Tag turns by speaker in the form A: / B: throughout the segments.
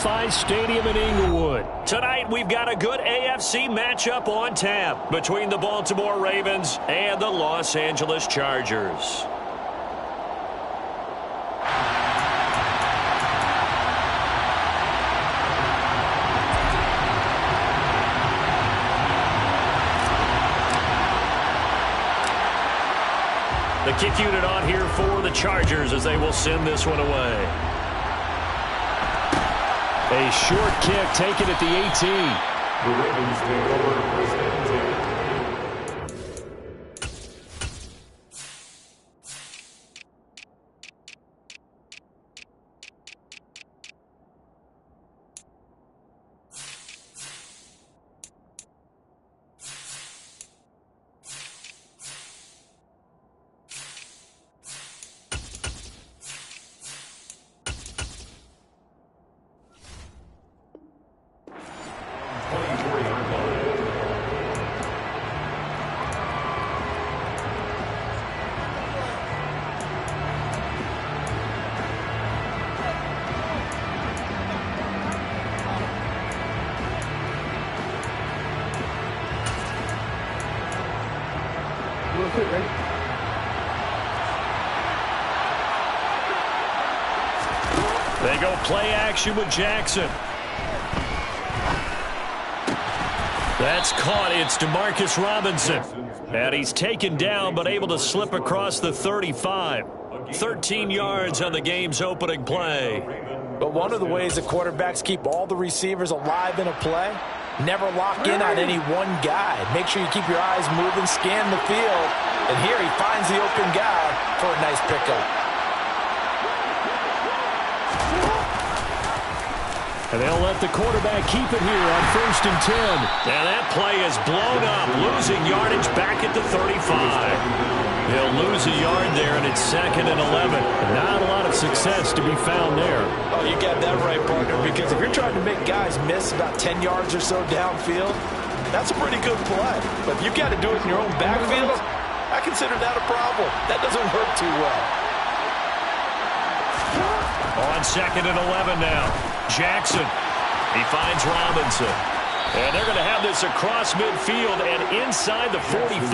A: SoFi Stadium in Inglewood.
B: Tonight, we've got a good AFC matchup on tap between the Baltimore Ravens and the Los Angeles Chargers. The kick unit on here for the Chargers as they will send this one away.
A: A short kick taken at the 18.
C: The Ravens take over first and 10.
B: They go play action with Jackson. That's caught. It's Demarcus Robinson. And he's taken down but able to slip across the 35. 13 yards on the game's opening play.
D: But one of the ways the quarterbacks keep all the receivers alive in a play, never lock in on any one guy. Make sure you keep your eyes moving, scan the field. And here he finds the open guy for a nice pickup.
A: And they'll let the quarterback keep it here on 1st and 10.
B: And that play is blown up, losing yardage back at the 35. They'll lose a yard there, and it's 2nd and 11.
A: Not a lot of success to be found there.
D: Oh, you got that right, partner, because if you're trying to make guys miss about 10 yards or so downfield, that's a pretty good play. But if you've got to do it in your own backfield, I consider that a problem. That doesn't work too well.
B: On 2nd and 11 now. Jackson. He finds Robinson. And they're going to have this across midfield and inside the 45.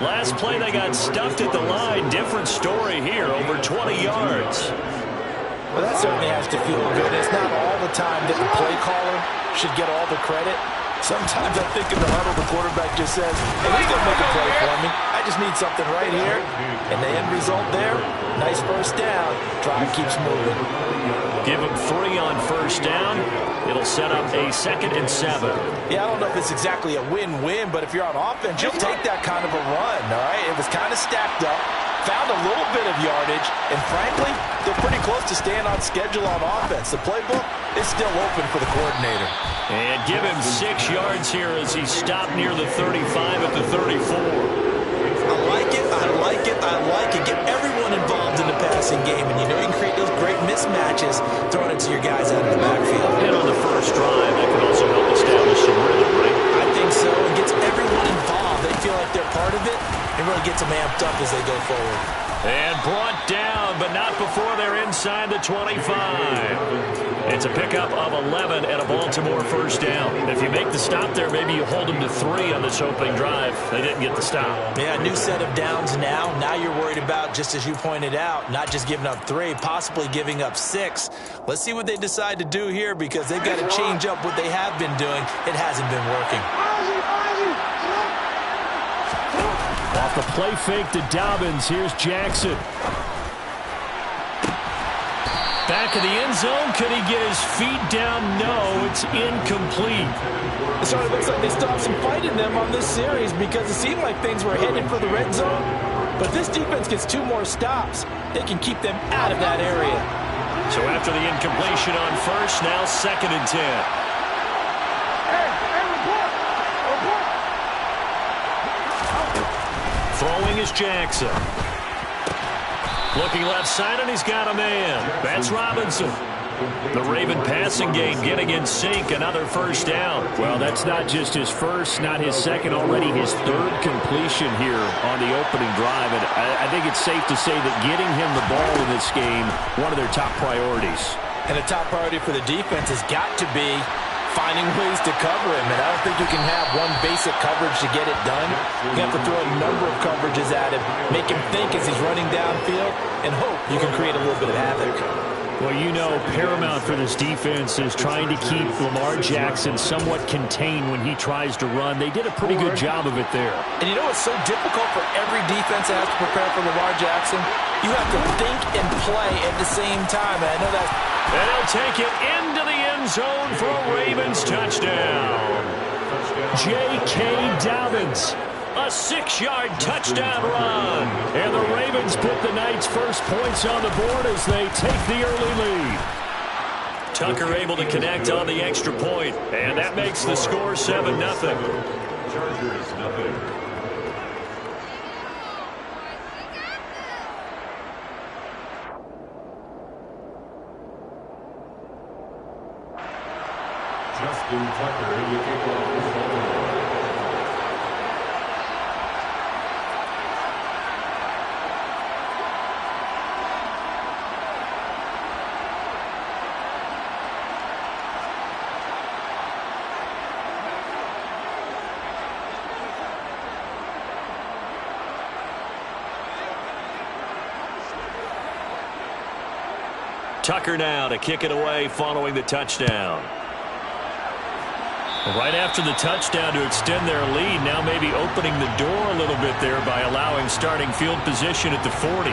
B: Last play they got stuffed at the line. Different story here, over 20 yards.
D: Well, that certainly has to feel good. It's not all the time that the play caller should get all the credit. Sometimes I think in the huddle the quarterback just says, hey, he's going to make a play for me. I just need something right here. And the end result there, nice first down. Drive keeps moving.
B: Give him 3 on first down. It'll set up a 2nd and 7.
D: Yeah, I don't know if it's exactly a win-win, but if you're on offense, you'll take that kind of a run, all right? It was kind of stacked up, found a little bit of yardage, and frankly, they're pretty close to staying on schedule on offense. The playbook is still open for the coordinator.
B: And give him 6 yards here as he stopped near the 35 at the 34.
D: I like it, I like it, I like it. Get everyone involved in the passing game, and you know you can create those great mismatches throwing it to your guys out of the backfield.
B: And on the first drive, that can also help establish some rhythm, right?
D: I think so. It gets everyone involved. They feel like they're part of it, and really gets them amped up as they go forward.
B: And brought down, but not before they're inside the 25. It's a pickup of 11 and a Baltimore first down. If you make the stop there, maybe you hold them to 3 on this opening drive. They didn't get the stop.
D: Yeah, new set of downs now. Now you're worried about, just as you pointed out, not just giving up 3, possibly giving up 6. Let's see what they decide to do here because they've got to change up what they have been doing. It hasn't been working.
A: Off the play fake to Dobbins. Here's Jackson.
B: Back of the end zone. Could he get his feet down? No, it's incomplete.
D: So it looks like they still have some fight in them on this series because it seemed like things were headed for the red zone. But this defense gets 2 more stops. They can keep them out of that area.
B: So after the incompletion on first, now 2nd and 10. Throwing is Jackson. Looking left side, and he's got a man. That's Robinson. The Raven passing game getting in sync. Another first down.
A: Well, that's not just his first, not his second, already his 3rd completion here on the opening drive. And I think it's safe to say that getting him the ball in this game, one of their top priorities.
D: And the top priority for the defense has got to be finding ways to cover him. And I don't think you can have one basic coverage to get it done. You have to throw a number of coverages at him, make him think as he's running downfield, and hope you can create a little bit of havoc.
A: Well, you know, paramount for this defense is trying to keep Lamar Jackson somewhat contained when he tries to run. They did a pretty good job of it there.
D: And you know it's so difficult for every defense that has to prepare for Lamar Jackson? You have to think and play at the same time. And I know that.
B: And he'll take it into the end zone for a Ravens touchdown. J.K. Dobbins. A 6-yard touchdown run.
A: And the Ravens put the night's first points on the board as they take the early lead.
B: Tucker able to connect on the extra point, and that makes the score 7-0.
C: Chargers, nothing. Justin Tucker in the kickoff is Baltimore.
B: Tucker now to kick it away following the touchdown. Right after the touchdown to extend their lead, now maybe opening the door a little bit there by allowing starting field position at the 40.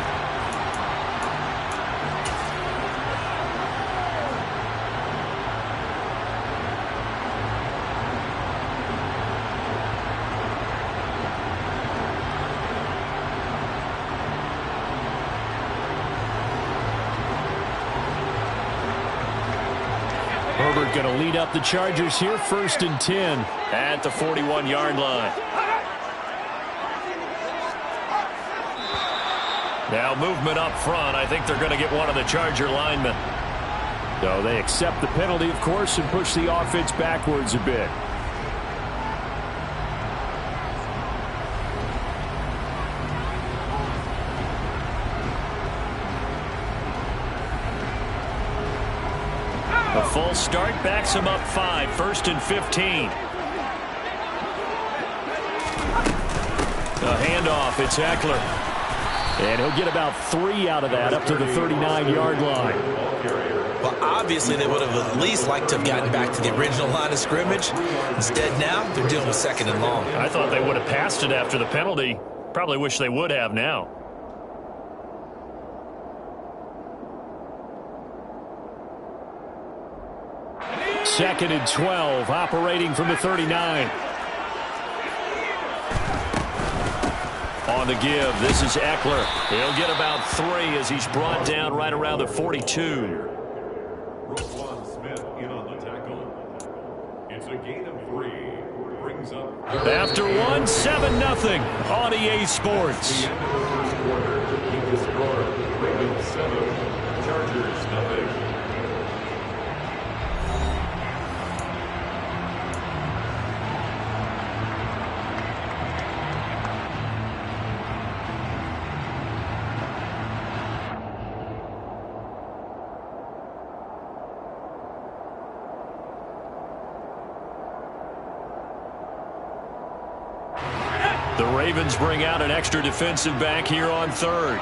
A: Herbert going to lead up the Chargers here, 1st and 10.
B: At the 41-yard line. Now movement up front. I think they're going to get one of the Charger linemen.
A: So they accept the penalty, of course, and push the offense backwards a bit.
B: A full start backs him up 5, 1st and 15. A handoff, it's Eckler.
A: And he'll get about 3 out of that, up to the 39-yard line.
D: Well, obviously they would have at least liked to have gotten back to the original line of scrimmage. Instead now, they're dealing with 2nd and long.
B: I thought they would have passed it after the penalty. Probably wish they would have now.
A: Second and 12, operating from the 39.
B: On the give, this is Eckler. He'll get about 3 as he's brought down right around the 42.
C: Roquan Smith in on the tackle. It's a gain of 3. Brings up.
B: After 1, 7-0 on EA Sports.
C: The end of the first quarter to keep the score. Ravens 7, Chargers nothing.
B: The Ravens bring out an extra defensive back here on 3rd.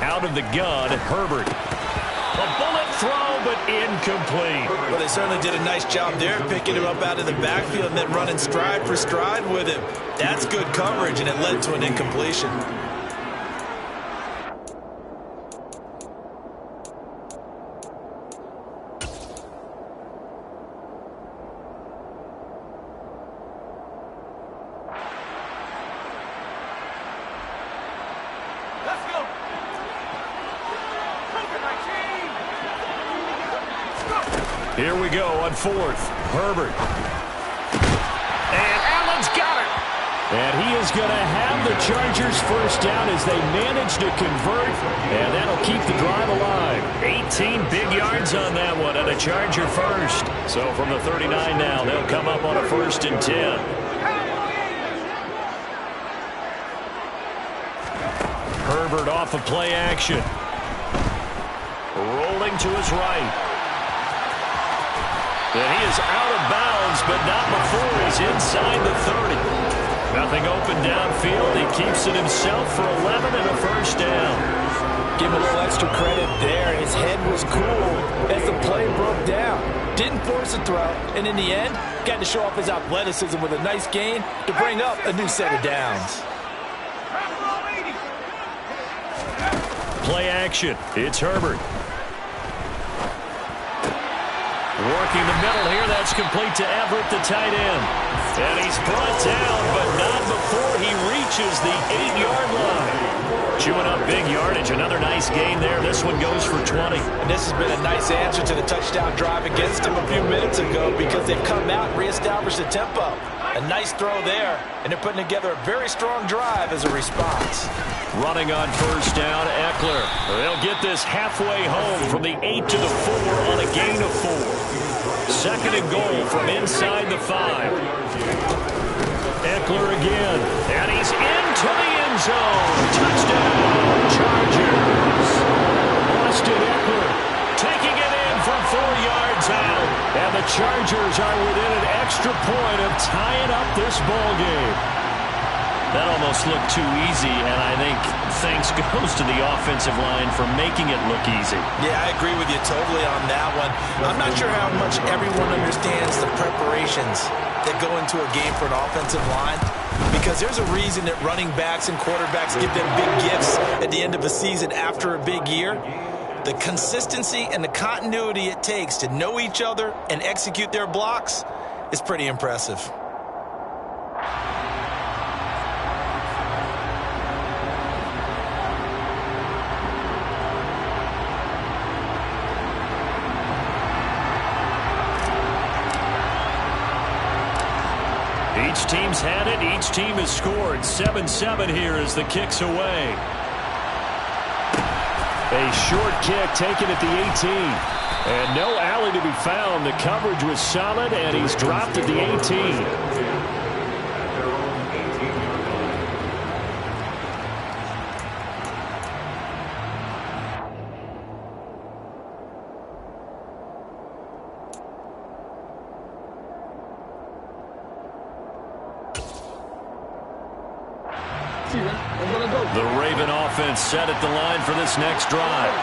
B: Out of the gun, Herbert. A bullet throw, but incomplete.
D: Well, they certainly did a nice job there, picking him up out of the backfield and then running stride for stride with him. That's good coverage, and it led to an incompletion.
B: Here we go on 4th. Herbert. And Allen's got it.
A: And he is going to have the Chargers first down as they manage to convert, and that'll keep the drive alive.
B: 18 big yards on that one, and a Charger first. So from the 39 now, they'll come up on a 1st and 10. Herbert off of play action. Rolling to his right. And he is out of bounds, but not before he's inside the 30. Nothing open downfield. He keeps it himself for 11 and a first down.
D: Give him a little extra credit there. His head was cool as the play broke down. Didn't force a throw, and in the end, got to show off his athleticism with a nice gain to bring up a new set of downs.
B: Play action. It's Herbert. Working the middle here. That's complete to Everett, the tight end. And he's brought down, but not before he reaches the 8-yard line. Chewing up big yardage. Another nice gain there. This one goes for 20.
D: And this has been a nice answer to the touchdown drive against him a few minutes ago because they've come out and reestablished the tempo. A nice throw there, and they're putting together a very strong drive as a response.
B: Running on first down, Eckler. They'll get this halfway home from the 8 to the 4 on a gain of 4. 2nd and goal from inside the 5. Eckler again, and he's into the end zone. Touchdown, Chargers. Austin Eckler taking it in from 4 yards out. And the Chargers are within an extra point of tying up this ball game. That almost looked too easy, and I think thanks goes to the offensive line for making it look easy.
D: Yeah, I agree with you totally on that one. I'm not sure how much everyone understands the preparations that go into a game for an offensive line, because there's a reason that running backs and quarterbacks give them big gifts at the end of a season after a big year. The consistency and the continuity it takes to know each other and execute their blocks is pretty impressive.
B: Each team's had it. Each team has scored. 7-7 here as the kick's away.
A: A short kick taken at the 18. And no alley to be found. The coverage was solid, and he's dropped at the 18.
B: The Raven offense set at the line for this next drive.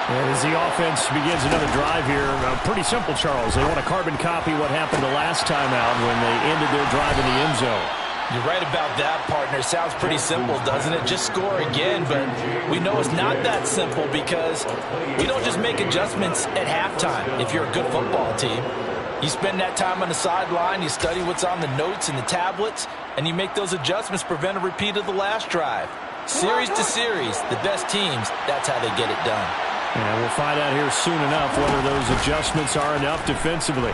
A: And as the offense begins another drive here, pretty simple, Charles. They want to carbon copy what happened the last time out when they ended their drive in the end zone.
D: You're right about that, partner. Sounds pretty simple, doesn't it? Just score again, but we know it's not that simple because we don't just make adjustments at halftime if you're a good football team. You spend that time on the sideline, you study what's on the notes and the tablets, and you make those adjustments, prevent a repeat of the last drive. Series to series, the best teams, that's how they get it done.
A: And we'll find out here soon enough whether those adjustments are enough defensively.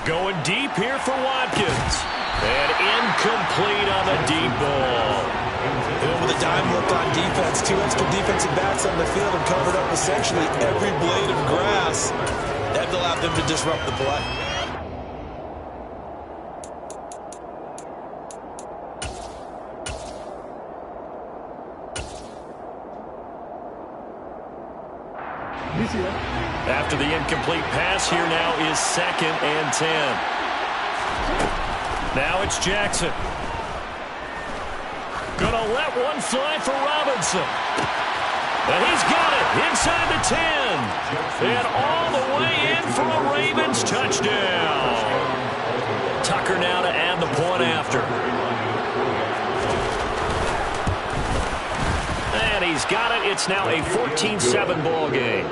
B: Going deep here for Watkins. And incomplete on the deep ball.
D: And with a dime look on defense, 2 extra defensive backs on the field and covered up essentially every blade of grass. That allowed them to disrupt the play.
B: After the incomplete pass, here now is 2nd and 10. Now it's Jackson. Gonna let one fly for Robinson. And he's got it inside the 10. And all the way in for a Ravens touchdown. Tucker now to add the point after. And he's got it. It's now a 14-7 ball game.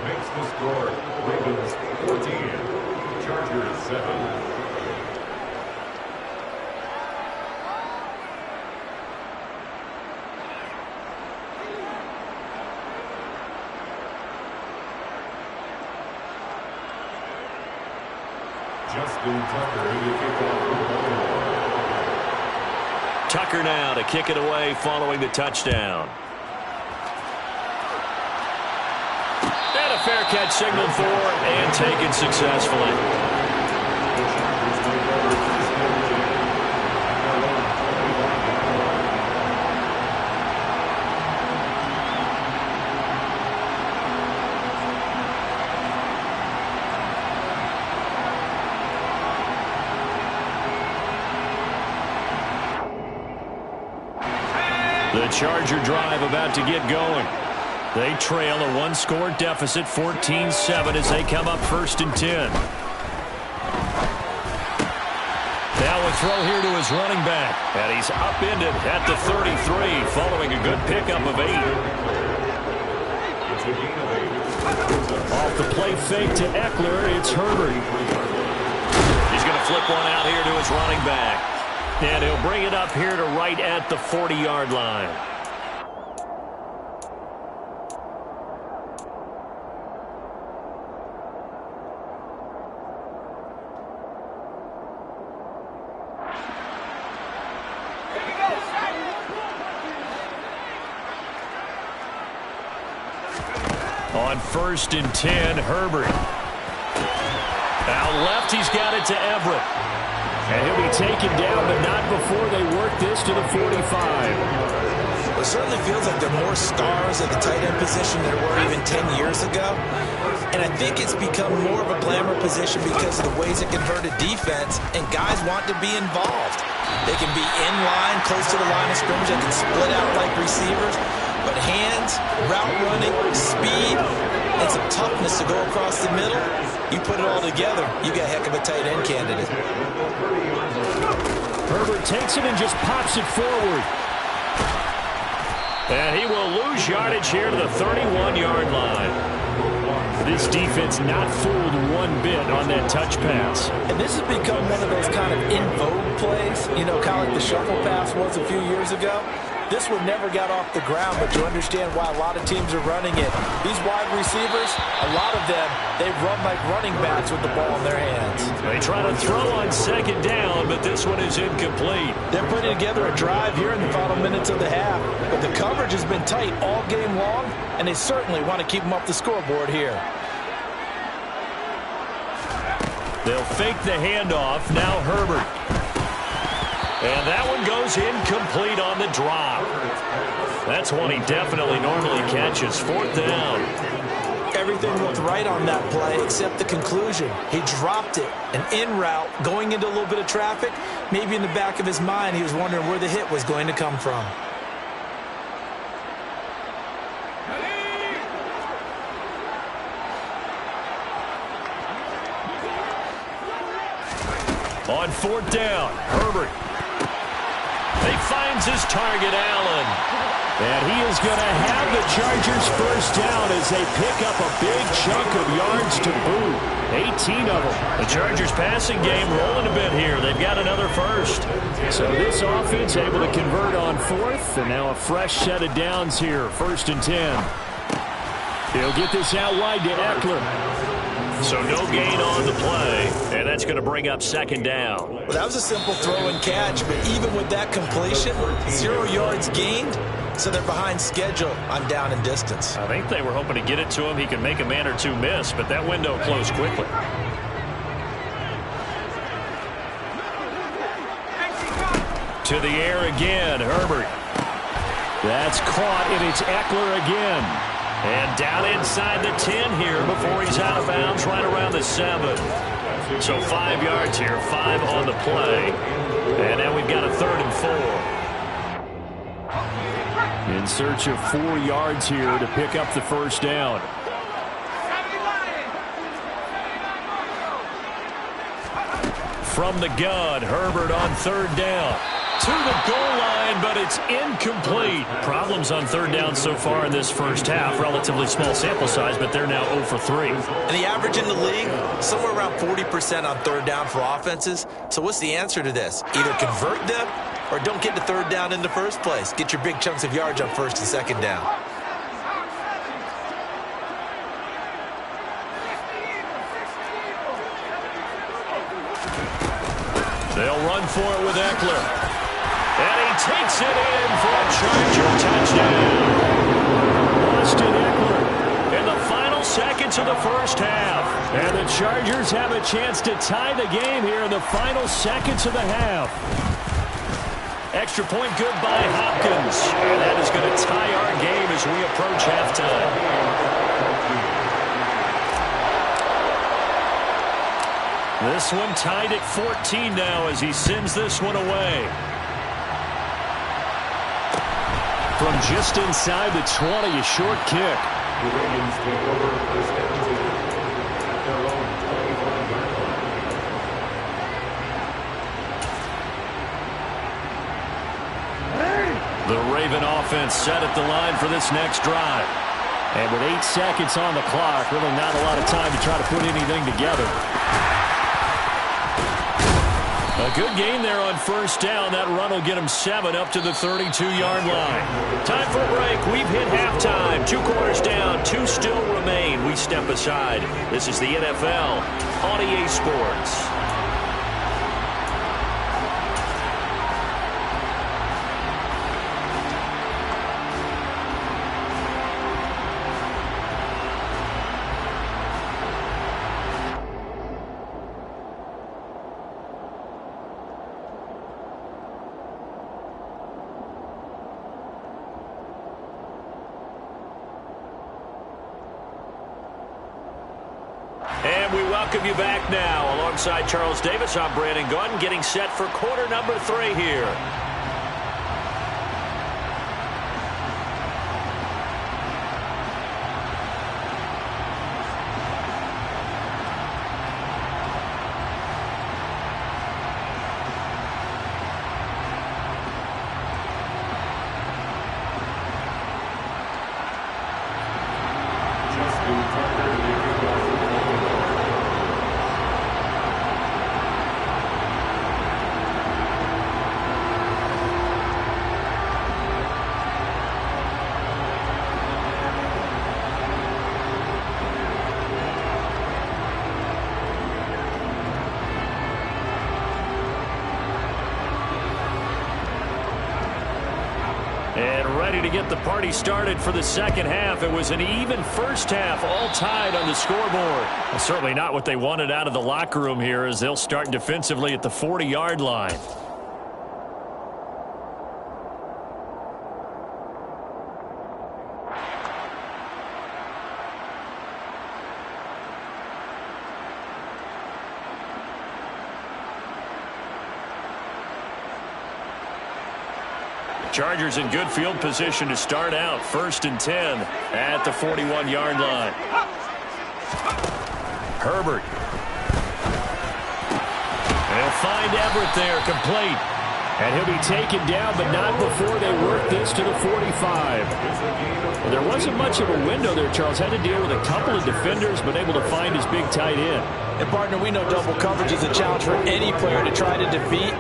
C: Makes the score Ravens 14, Chargers 7. Justin Tucker in the kickoff for Baltimore.
B: Tucker now to kick it away following the touchdown. And a fair catch signaled for and taken successfully. The Charger drive about to get going. They trail a one-score deficit, 14-7, as they come up 1st and 10. Now a throw here to his running back. And he's upended at the 33, following a good pickup of 8. Off the play fake to Eckler, it's Herbert. He's going to flip one out here to his running back. And he'll bring it up here to right at the 40-yard line. On 1st and 10, Herbert. Out left, he's got it to Everett. And he'll be taken down, but not before they work this to the 45.
D: It certainly feels like there are more stars at the tight end position than there were even 10 years ago. And I think it's become more of a glamour position because of the ways it can hurt a defense, and guys want to be involved. They can be in line, close to the line of scrimmage. They can split out like receivers. But hands, route running, speed, and some toughness to go across the middle, you put it all together, you got a heck of a tight end candidate.
A: Herbert takes it and just pops it forward.
B: And he will lose yardage here to the 31-yard line. This defense not fooled one bit on that touch pass.
D: And this has become one of those kind of in vogue plays, you know, kind of like the shuffle pass was a few years ago. This one never got off the ground, but you understand why a lot of teams are running it. These wide receivers, a lot of them, they run like running backs with the ball in their hands.
B: They try to throw on 2nd down, but this one is incomplete.
D: They're putting together a drive here in the final minutes of the half, but the coverage has been tight all game long, and they certainly want to keep them off the scoreboard here.
B: They'll fake the handoff. Now Herbert. And that one goes incomplete on the drop. That's one he definitely normally catches. 4th down.
D: Everything looked right on that play except the conclusion. He dropped it. An in route, going into a little bit of traffic. Maybe in the back of his mind, he was wondering where the hit was going to come from.
B: On 4th down, Herbert. He finds his target, Allen.
A: And he is going to have the Chargers 1st down as they pick up a big chunk of yards to boot. 18 of them.
B: The Chargers passing game rolling a bit here. They've got another 1st.
A: So this offense able to convert on 4th, and now a fresh set of downs here. 1st and 10. He'll get this out wide to Eckler.
B: So no gain on the play, and that's going to bring up 2nd down.
D: Well, that was a simple throw and catch, but even with that completion, 0 yards gained, so they're behind schedule on down and distance.
B: I think they were hoping to get it to him. He could make a man or two miss, but that window closed quickly. To the air again, Herbert.
A: That's caught, and it's Eckler again.
B: And down inside the 10 here before he's out of bounds right around the 7. So 5 yards here, 5 on the play. And now we've got a 3rd and 4.
A: In search of 4 yards here to pick up the 1st down.
B: From the gun, Herbert on 3rd down. To the goal line, but it's incomplete. Problems on 3rd down so far in this 1st half. Relatively small sample size, but they're now 0 for 3.
D: And the average in the league, somewhere around 40% on 3rd down for offenses. So what's the answer to this? Either convert them or don't get to 3rd down in the first place. Get your big chunks of yards on 1st and 2nd down.
B: They'll run for it with Eckler. And he takes it in for a Charger touchdown.
A: Austin Eckler.
B: In the final seconds of the first half.
A: And the Chargers have a chance to tie the game here in the final seconds of the half.
B: Extra point good by Hopkins. And that is going to tie our game as we approach halftime. This one tied at 14 now as he sends this one away.
A: From just inside the 20, a short kick.
C: The Ravens take over first and 10 at their own 25-yard line.
B: The Raven offense set at the line for this next drive.
A: And with 8 seconds on the clock, really not a lot of time to try to put anything together.
B: A good gain there on first down. That run will get him 7 up to the 32-yard line. Time for a break. We've hit halftime. 2 quarters down. 2 still remain. We step aside. This is the NFL on EA Sports. And we welcome you back now. Alongside Charles Davis, I'm Brandon Gunn, getting set for quarter number 3 here. And ready to get the party started for the second half. It was an even first half, all tied on the scoreboard. Well, certainly not what they wanted out of the locker room here as they'll start defensively at the 40-yard line. Chargers in good field position to start out. 1st and 10 at the 41-yard line. Herbert. They'll find Everett there, complete.
A: And he'll be taken down, but not before they work this to the 45. Well, there wasn't much of a window there, Charles. Had to deal with a couple of defenders, but able to find his big tight end.
D: And, partner, we know double coverage is a challenge for any player to try to defeat.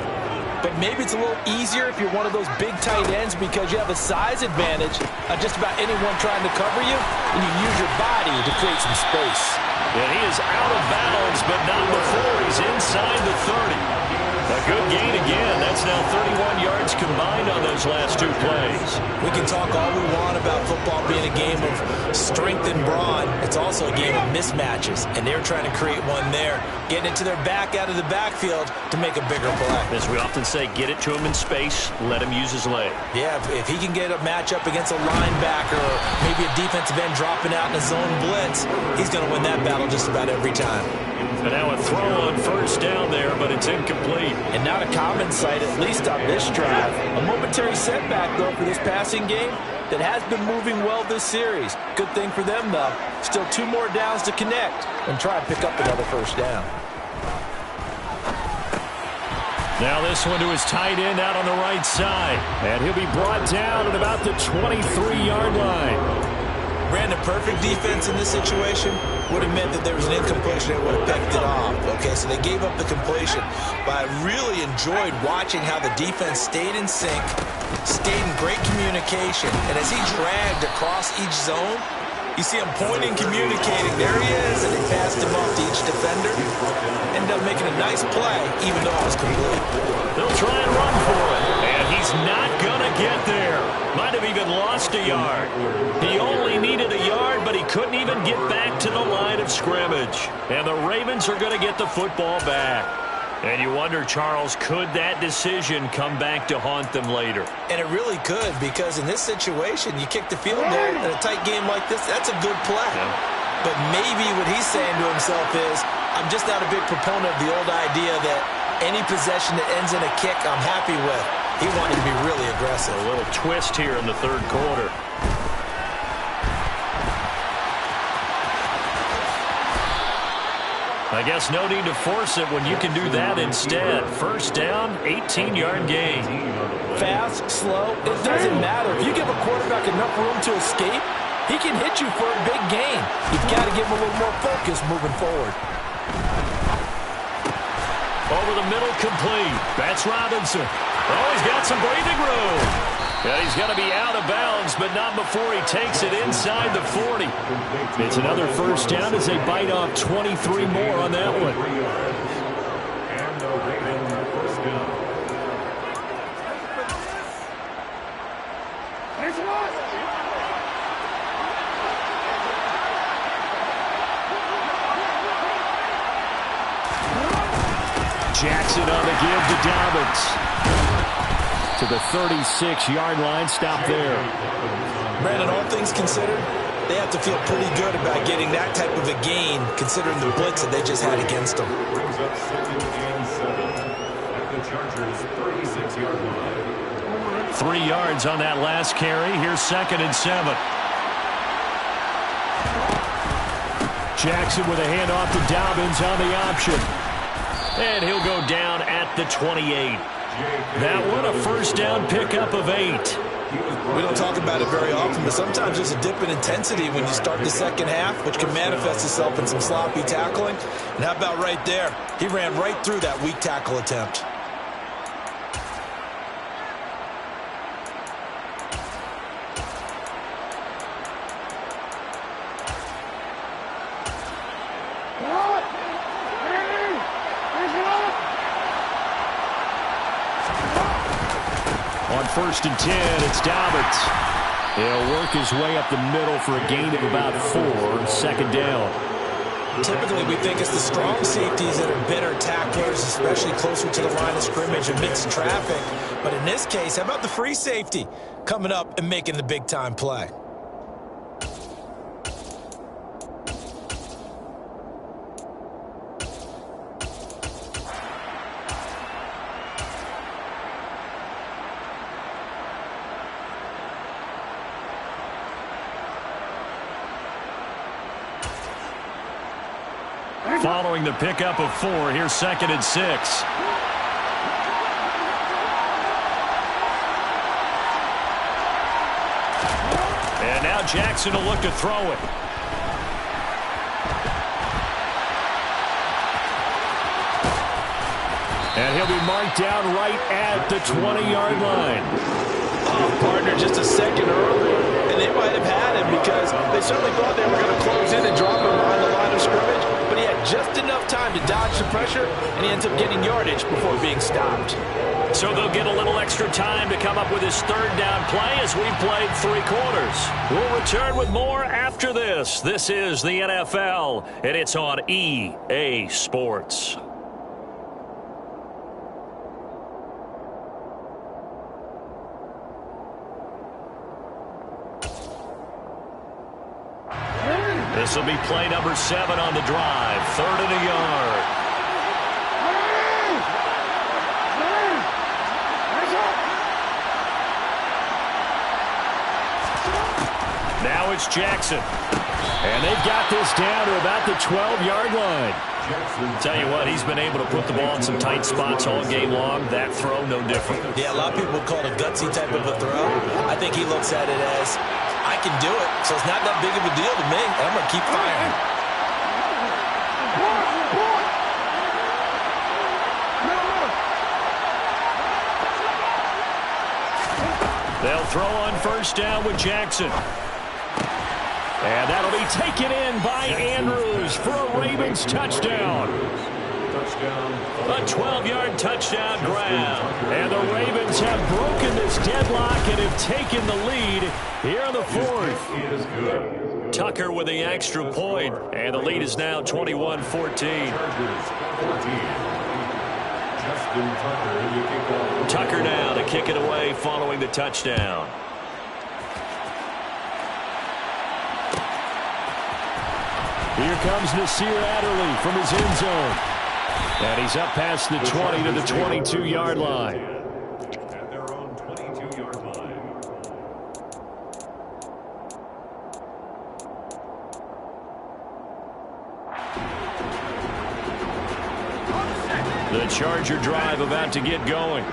D: But maybe it's a little easier if you're one of those big tight ends because you have a size advantage on just about anyone trying to cover you, and you use your body to create some space.
B: And he is out of bounds, but not before he's inside the 30. A good gain again. That's now 31 yards combined on those last 2 plays.
D: We can talk all we want about football being a game of strength and brawn. It's also a game of mismatches, and they're trying to create one there, getting it to their back out of the backfield to make a bigger play.
B: As we often say, get it to him in space, let him use his leg.
D: Yeah, if he can get a matchup against a linebacker or maybe a defensive end dropping out in a zone blitz, he's going to win that battle just about every time.
B: And now a throw on first down there, but it's incomplete.
D: And not a common sight, at least on this drive. A momentary setback, though, for this passing game that has been moving well this series. Good thing for them, though. Still 2 more downs to connect and try and pick up another first down.
B: Now this one to his tight end out on the right side.
A: And he'll be brought down at about the 23-yard line.
D: Brandon, perfect defense in this situation would have meant that there was an incompletion that would have picked it off. Okay, so they gave up the completion. But I really enjoyed watching how the defense stayed in sync, stayed in great communication. And as he dragged across each zone, you see him pointing, communicating. There he is, and he passed him off to each defender. Ended up making a nice play, even though it was complete.
B: They'll try and run for it. And he's not going to get there. Might have even lost a yard. He only needed a yard, but he couldn't even get back to the line of scrimmage. And the Ravens are going to get the football back. And you wonder, Charles, could that decision come back to haunt them later?
D: And it really could, because in this situation, you kick the field goal in a tight game like this, that's a good play. Yeah. But maybe what he's saying to himself is, I'm just not a big proponent of the old idea that any possession that ends in a kick I'm happy with. He wanted to be really aggressive.
B: A little twist here in the third quarter. I guess no need to force it when you can do that instead. First down, 18-yard gain.
D: Fast, slow, it doesn't matter. If you give a quarterback enough room to escape, he can hit you for a big gain. You've got to give him a little more focus moving forward.
B: Over the middle, complete. That's Robinson. Oh, he's got some breathing room. Yeah, he's going to be out of bounds, but not before he takes it inside the 40. It's another first down as they bite off 23 more on that one.
C: And the Ravens first down.
A: Jackson on the give to Dobbins. To the 36-yard line. Stop there.
D: Brandon, all things considered, they have to feel pretty good about getting that type of a gain, considering the blitz that they just had against them.
C: Brings up 2nd and 7 at the Chargers' 36-yard line.
B: 3 yards on that last carry. Here's 2nd and 7.
A: Jackson with a handoff to Dobbins on the option.
B: And he'll go down at the 28. That one a first down pickup of 8.
D: We don't talk about it very often, but sometimes there's a dip in intensity when you start the second half, which can manifest itself in some sloppy tackling. And how about right there? He ran right through that weak tackle attempt.
A: On 1st and 10, it's Dobbins. He'll work his way up the middle for a gain of about 4, 2nd down.
D: Typically, we think it's the strong safeties that are better tacklers, especially closer to the line of scrimmage amidst traffic. But in this case, how about the free safety coming up and making the big-time play?
B: Following the pickup of 4, here's 2nd and 6. And now Jackson will look to throw it.
A: And he'll be marked down right at the 20-yard line.
D: Oh, partner, just a second earlier, and they might have had him because they certainly thought they were going to close in and drop him behind the line of scrimmage, but he had just enough time to dodge the pressure, and he ends up getting yardage before being stopped.
B: So they'll get a little extra time to come up with his 3rd down play as we played 3 quarters. We'll return with more after this. This is the NFL, and it's on EA Sports. This will be play number 7 on the drive. 3rd and a yard. Now it's Jackson. And they've got this down to about the 12-yard line. Tell you what, he's been able to put the ball in some tight spots all game long. That throw, no different.
D: Yeah, a lot of people would call it a gutsy type of a throw. I think he looks at it as, I can do it, so it's not that big of a deal to me. I'm going to keep firing.
B: They'll throw on 1st down with Jackson. And that'll be taken in by Andrews for a Ravens touchdown. A 12-yard touchdown grab.
A: And the Ravens have broken this deadlock and have taken the lead here in the fourth.
B: Tucker with the extra point, and the lead is now 21-14. Tucker now to kick it away following the touchdown.
A: Here comes Nasir Adderley from his end zone. And he's up past the 20 to the 22-yard line.
C: At their own 22-yard line.
A: The Charger drive about to get going.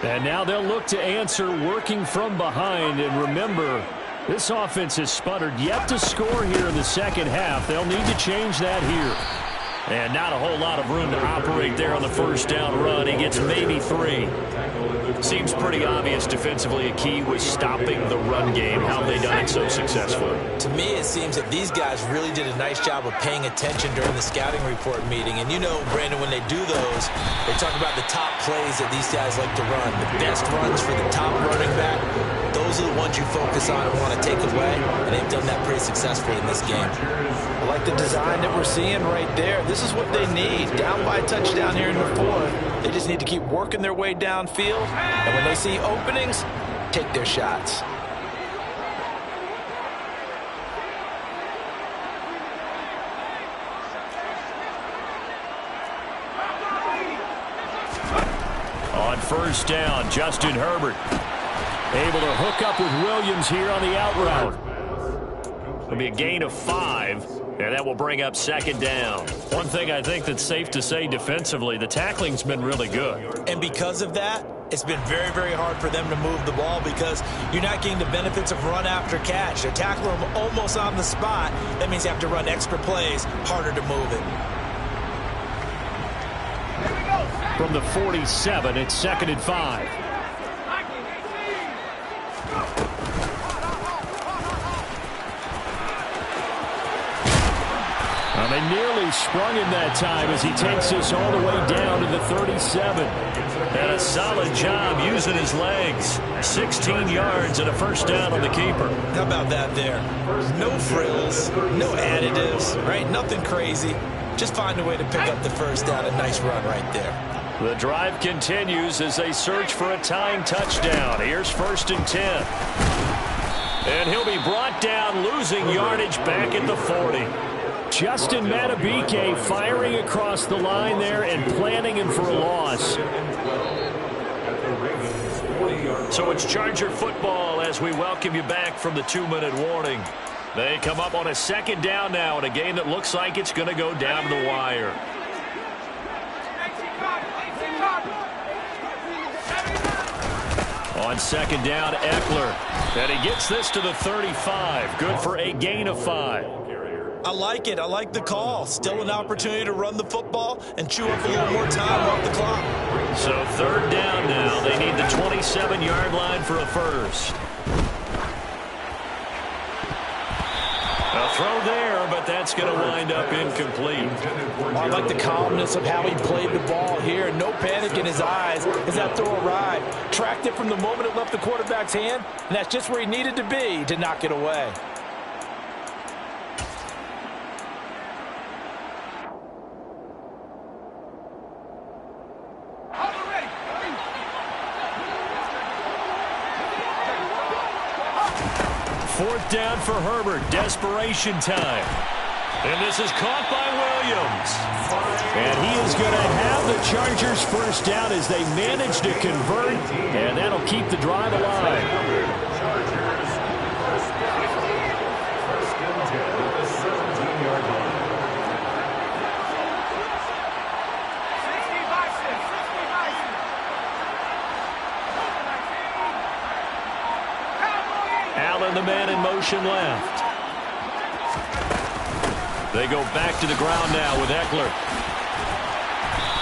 A: And now they'll look to answer working from behind. And remember, this offense has sputtered yet to score here in the second half. They'll need to change that here.
B: And not a whole lot of room to operate there on the first down run. He gets maybe 3. Seems pretty obvious defensively a key was stopping the run game. How have they done it so successfully?
D: To me, it seems that these guys really did a nice job of paying attention during the scouting report meeting. And you know, Brandon, when they do those, they talk about the top plays that these guys like to run. The best runs for the top running back, those are the ones you focus on and want to take away. And they've done that pretty successfully in this game. I like the design that we're seeing right there. This is what they need. Down by a touchdown here in the fourth. They just need to keep working their way downfield. And when they see openings, take their shots.
B: On first down, Justin Herbert able to hook up with Williams here on the out route. It'll be a gain of 5, and that will bring up second down. One thing I think that's safe to say defensively, the tackling's been really good.
D: And because of that, it's been very, very hard for them to move the ball because you're not getting the benefits of run after catch. They're tackling them almost on the spot. That means you have to run extra plays, harder to move it.
A: From the 47, it's 2nd and 5. They nearly sprung him that time as he takes this all the way down to the 37.
B: And a solid job using his legs. 16 yards and a first down on the keeper.
D: How about that there? No frills, no additives, right? Nothing crazy. Just find a way to pick up the first down. A nice run right there.
B: The drive continues as they search for a tying touchdown. Here's 1st and 10. And he'll be brought down, losing yardage back at the 40.
A: Justin Matabike firing across the line there and planning him for a loss.
B: So it's Charger football as we welcome you back from the 2-minute warning. They come up on a 2nd down now in a game that looks like it's going to go down to the wire. On 2nd down, Eckler. And he gets this to the 35. Good for a gain of 5.
D: I like it. I like the call. Still an opportunity to run the football and chew up a little more time off the clock.
B: So 3rd down now. They need the 27-yard line for a first. A throw there, but that's going to wind up incomplete.
D: I like the calmness of how he played the ball here. No panic in his eyes as that throw arrived. Tracked it from the moment it left the quarterback's hand, and that's just where he needed to be to knock it away.
B: Fourth down for Herbert. Desperation time. And this is caught by Williams.
A: And he is going to have the Chargers first down as they manage to convert. And that'll keep the drive alive.
B: Allen, the man in motion left. They go back to the ground now with Eckler.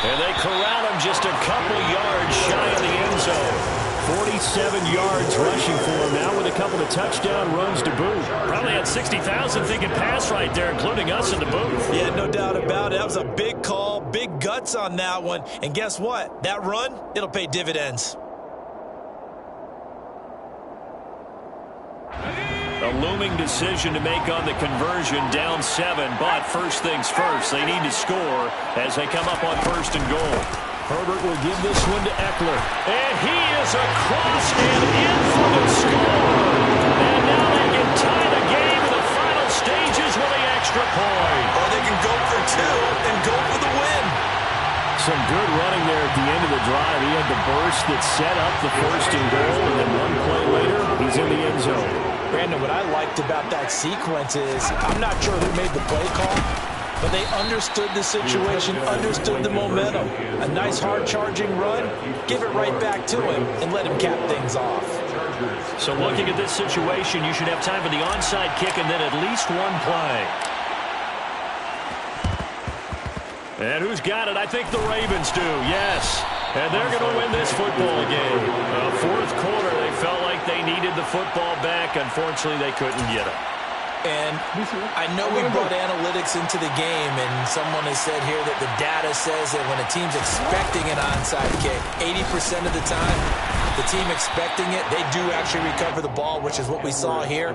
B: And they corral him just a couple yards shy of the end zone.
A: 47 yards rushing for him now with a couple of touchdown runs to boot.
B: Probably had 60,000 thinking pass right there, including us in the booth.
D: Yeah, no doubt about it. That was a big call, big guts on that one. And guess what? That run, it'll pay dividends.
A: A looming decision to make on the conversion, down 7. But first things first, they need to score as they come up on 1st and goal. Herbert will give this one to Eckler. And he is across and in for the score. And now they can tie the game in the final stages with the extra point.
D: Or they can go for 2 and go for the win.
A: Some good running there at the end of the drive. He had the burst that set up the 1st and goal, and then one play later, he's in the end zone.
D: Brandon, what I liked about that sequence is I'm not sure who made the play call, but they understood the situation, understood the momentum. A nice hard-charging run, give it right back to him, and let him cap things off.
A: So looking at this situation, you should have time for the onside kick and then at least one play. And who's got it? I think the Ravens do, yes. And they're going to win this football game. 4th quarter, they felt like they needed the football back. Unfortunately, they couldn't get it.
D: And I know we brought analytics into the game, and someone has said here that the data says that when a team's expecting an onside kick, 80% of the time, the team expecting it, they do actually recover the ball, which is what we saw here.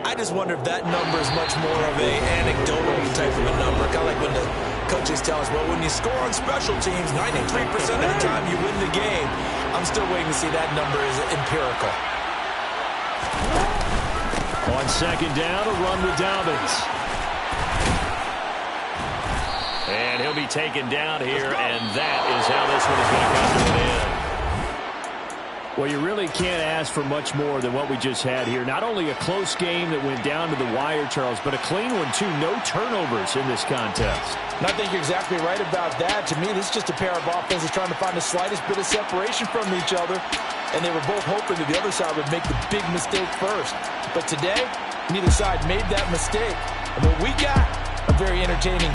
D: I just wonder if that number is much more of an anecdotal type of a number, kind of like when the coaches tell us, well, when you score on special teams, 93% of the time you win the game. I'm still waiting to see that number is empirical.
A: On 2nd down, a run with Dobbins. And he'll be taken down here, and that is how this one is going to come to an end. Well, you really can't ask for much more than what we just had here. Not only a close game that went down to the wire, Charles, but a clean one, too. No turnovers in this contest.
D: And I think you're exactly right about that. To me, this is just a pair of offenses trying to find the slightest bit of separation from each other. And they were both hoping that the other side would make the big mistake first. But today, neither side made that mistake. And what we got, a very entertaining